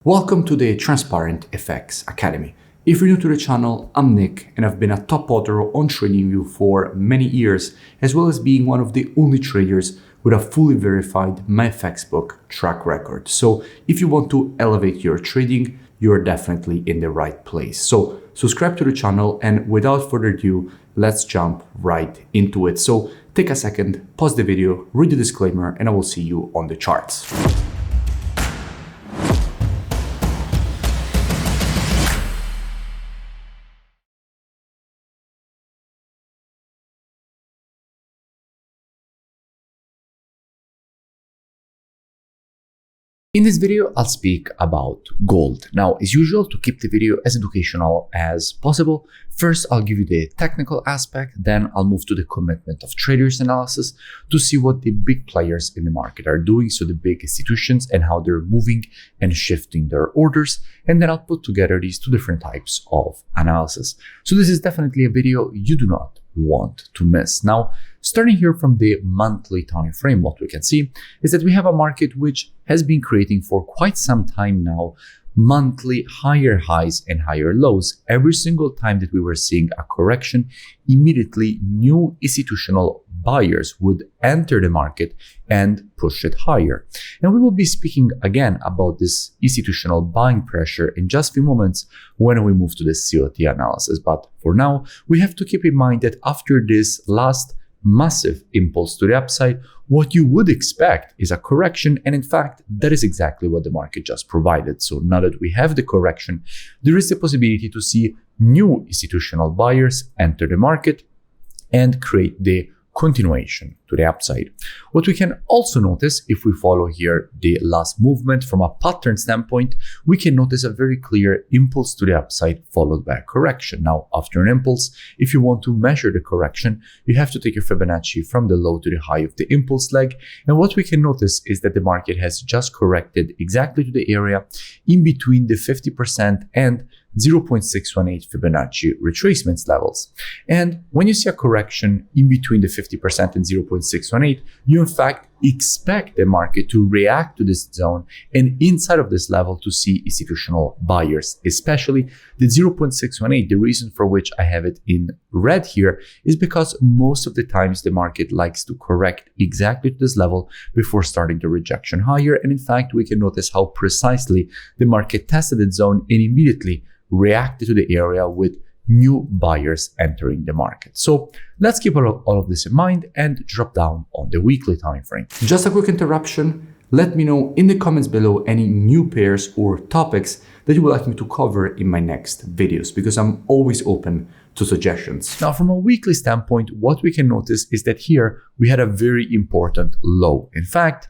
Welcome to the Transparent FX Academy. If you're new to the channel, I'm Nick and I've been a top author on TradingView for many years, as well as being one of the only traders with a fully verified MyFX book track record. So if you want to elevate your trading, you're definitely in the right place. So subscribe to the channel, and without further ado, let's jump right into it. So take a second, pause the video, read the disclaimer, and I will see you on the charts. In this video, I'll speak about gold. Now, as usual, to keep the video as educational as possible, first I'll give you the technical aspect, then I'll move to the commitment of traders analysis to see what the big players in the market are doing, so the big institutions, and how they're moving and shifting their orders, and then I'll put together these two different types of analysis. So this is definitely a video you do not want to miss. Now, starting here from the monthly time frame, what we can see is that we have a market which has been creating for quite some time now monthly higher highs and higher lows. Every single time that we were seeing a correction, immediately new institutional buyers would enter the market and push it higher. And we will be speaking again about this institutional buying pressure in just a few moments when we move to the COT analysis. But for now, we have to keep in mind that after this last massive impulse to the upside, what you would expect is a correction, and in fact, that is exactly what the market just provided. So now that we have the correction, there is the possibility to see new institutional buyers enter the market and create the continuation to the upside. What we can also notice, if we follow here the last movement from a pattern standpoint, we can notice a very clear impulse to the upside followed by a correction. Now, after an impulse, if you want to measure the correction, you have to take your Fibonacci from the low to the high of the impulse leg. And what we can notice is that the market has just corrected exactly to the area in between the 50% and 0.618 Fibonacci retracements levels. And when you see a correction in between the 50% and 0.618, you in fact expect the market to react to this zone, and inside of this level to see institutional buyers, especially the 0.618. The reason for which I have it in red here is because most of the times the market likes to correct exactly to this level before starting the rejection higher. And in fact, we can notice how precisely the market tested the zone and immediately reacted to the area with new buyers entering the market. So let's keep all of this in mind and drop down on the weekly time frame. Just a quick interruption. Let me know in the comments below any new pairs or topics that you would like me to cover in my next videos, because I'm always open to suggestions. Now, from a weekly standpoint, what we can notice is that here we had a very important low. In fact,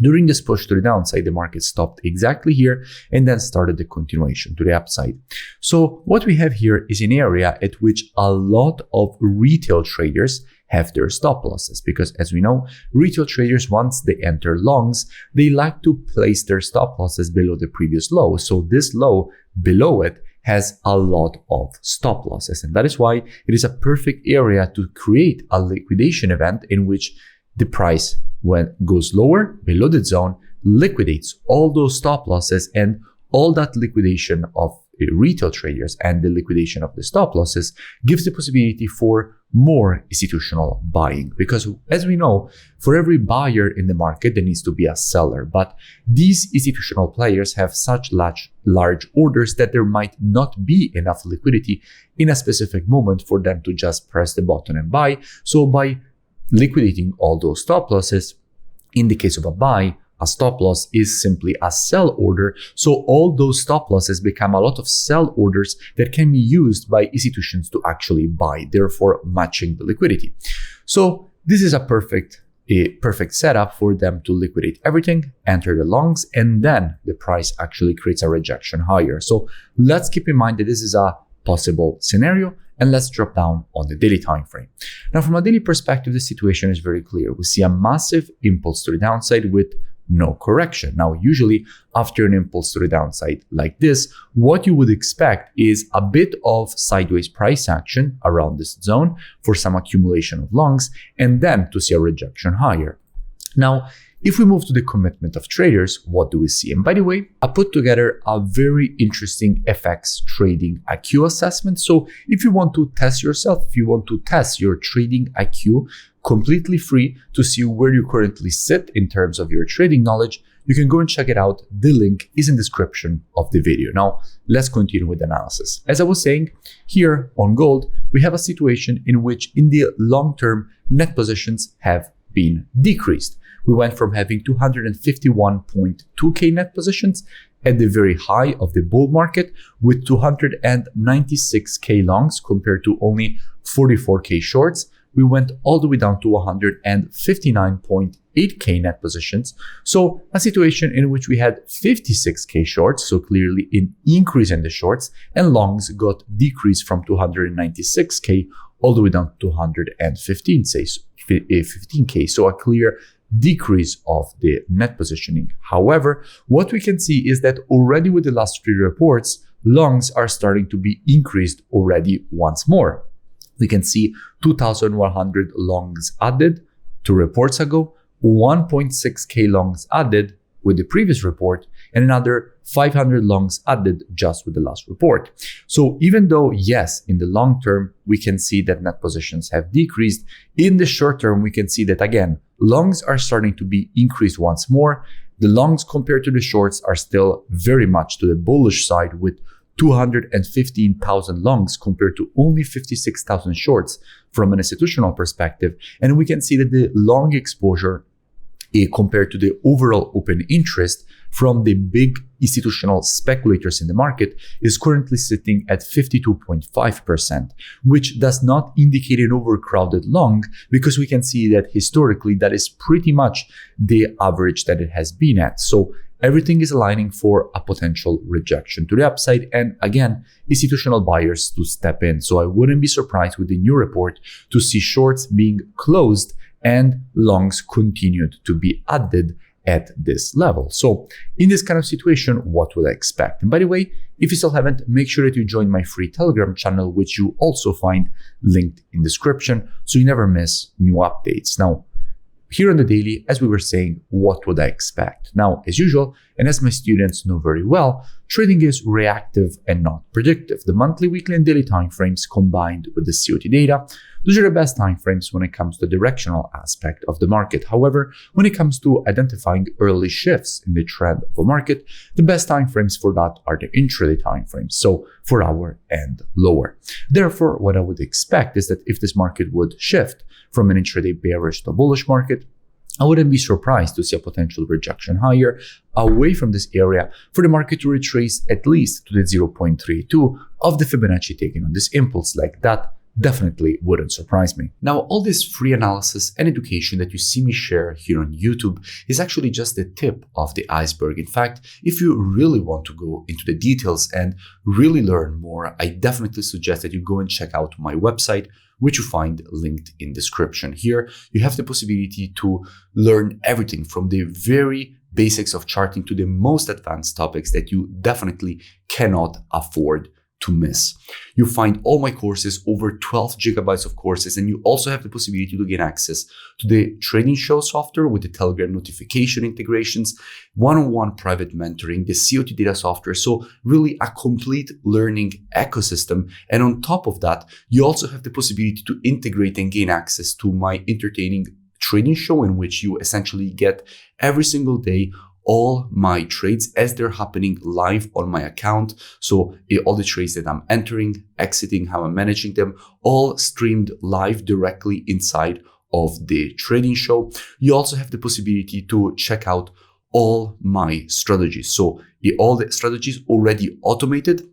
during this push to the downside, the market stopped exactly here and then started the continuation to the upside. So what we have here is an area at which a lot of retail traders have their stop losses, because as we know, retail traders, once they enter longs, they like to place their stop losses below the previous low. So this low below it has a lot of stop losses, and that is why it is a perfect area to create a liquidation event in which the price, when it goes lower below the zone, liquidates all those stop losses, and all that liquidation of retail traders and the liquidation of the stop losses gives the possibility for more institutional buying. Because as we know, for every buyer in the market, there needs to be a seller. But these institutional players have such large orders that there might not be enough liquidity in a specific moment for them to just press the button and buy. So by liquidating all those stop losses, in the case of a buy, a stop loss is simply a sell order. So all those stop losses become a lot of sell orders that can be used by institutions to actually buy, therefore matching the liquidity. So this is a perfect setup for them to liquidate everything, enter the longs, and then the price actually creates a rejection higher. So let's keep in mind that this is a possible scenario. And let's drop down on the daily time frame. Now, from a daily perspective, the situation is very clear. We see a massive impulse to the downside with no correction. Now, usually after an impulse to the downside like this, what you would expect is a bit of sideways price action around this zone for some accumulation of longs, and then to see a rejection higher. Now, if we move to the commitment of traders, what do we see? And by the way, I put together a very interesting FX trading IQ assessment. So if you want to test yourself, if you want to test your trading IQ completely free to see where you currently sit in terms of your trading knowledge, you can go and check it out. The link is in the description of the video. Now, let's continue with the analysis. As I was saying, here on gold, we have a situation in which in the long term, net positions have been decreased. We went from having 251.2k net positions at the very high of the bull market with 296k longs compared to only 44k shorts. We went all the way down to 159.8k net positions. So a situation in which we had 56k shorts, so clearly an increase in the shorts, and longs got decreased from 296k all the way down to 215k. So a clear decrease of the net positioning. However, what we can see is that already with the last 3 reports, longs are starting to be increased already once more. We can see 2,100 longs added 2 reports ago, 1.6k longs added with the previous report, and another 500 longs added just with the last report. So even though, yes, in the long term, we can see that net positions have decreased, in the short term, we can see that again, longs are starting to be increased once more. The longs compared to the shorts are still very much to the bullish side with 215,000 longs compared to only 56,000 shorts from an institutional perspective. And we can see that the long exposure compared to the overall open interest from the big institutional speculators in the market is currently sitting at 52.5%, which does not indicate an overcrowded long, because we can see that historically that is pretty much the average that it has been at. So everything is aligning for a potential rejection to the upside, and again, institutional buyers to step in. So I wouldn't be surprised with the new report to see shorts being closed and longs continued to be added at this level. So in this kind of situation, what would I expect? And by the way, if you still haven't, make sure that you join my free Telegram channel, which you also find linked in the description, so you never miss new updates. Now, here on the daily, as we were saying, what would I expect? Now, as usual, and as my students know very well, trading is reactive and not predictive. The monthly, weekly, and daily timeframes combined with the COT data, those are the best timeframes when it comes to the directional aspect of the market. However, when it comes to identifying early shifts in the trend of a market, the best timeframes for that are the intraday timeframes, so 4 hour and lower. Therefore, what I would expect is that if this market would shift from an intraday bearish to a bullish market, I wouldn't be surprised to see a potential rejection higher away from this area for the market to retrace at least to the 0.32 of the Fibonacci taken on this impulse. Like that definitely wouldn't surprise me. Now, all this free analysis and education that you see me share here on YouTube is actually just the tip of the iceberg. In fact, if you really want to go into the details and really learn more, I definitely suggest that you go and check out my website, which you find linked in description. Here, you have the possibility to learn everything from the very basics of charting to the most advanced topics that you definitely cannot afford to miss. You find all my courses, over 12 gigabytes of courses, and you also have the possibility to gain access to the trading show software with the Telegram notification integrations, one-on-one private mentoring, the COT data software. So really a complete learning ecosystem. And on top of that, you also have the possibility to integrate and gain access to my entertaining trading show, in which you essentially get every single day all my trades as they're happening live on my account. So all the trades that I'm entering, exiting, how I'm managing them, all streamed live directly inside of the trading show. You also have the possibility to check out all my strategies. So all the strategies already automated.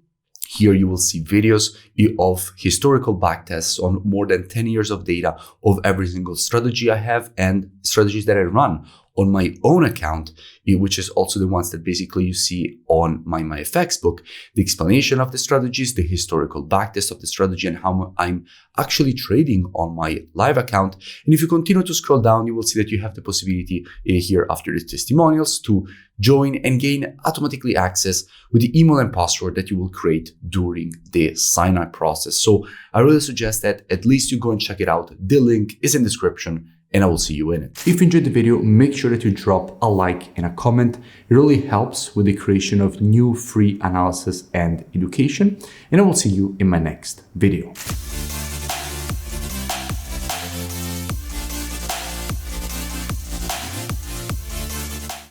Here you will see videos of historical backtests on more than 10 years of data of every single strategy I have and strategies that I run on my own account, which is also the ones that basically you see on my FX book, the explanation of the strategies, the historical backtest of the strategy, and how I'm actually trading on my live account. And if you continue to scroll down, you will see that you have the possibility here after the testimonials to join and gain automatically access with the email and password that you will create during the sign-up process. So I really suggest that at least you go and check it out. The link is in the description, and I will see you in it. If you enjoyed the video, make sure that you drop a like and a comment. It really helps with the creation of new free analysis and education, and I will see you in my next video.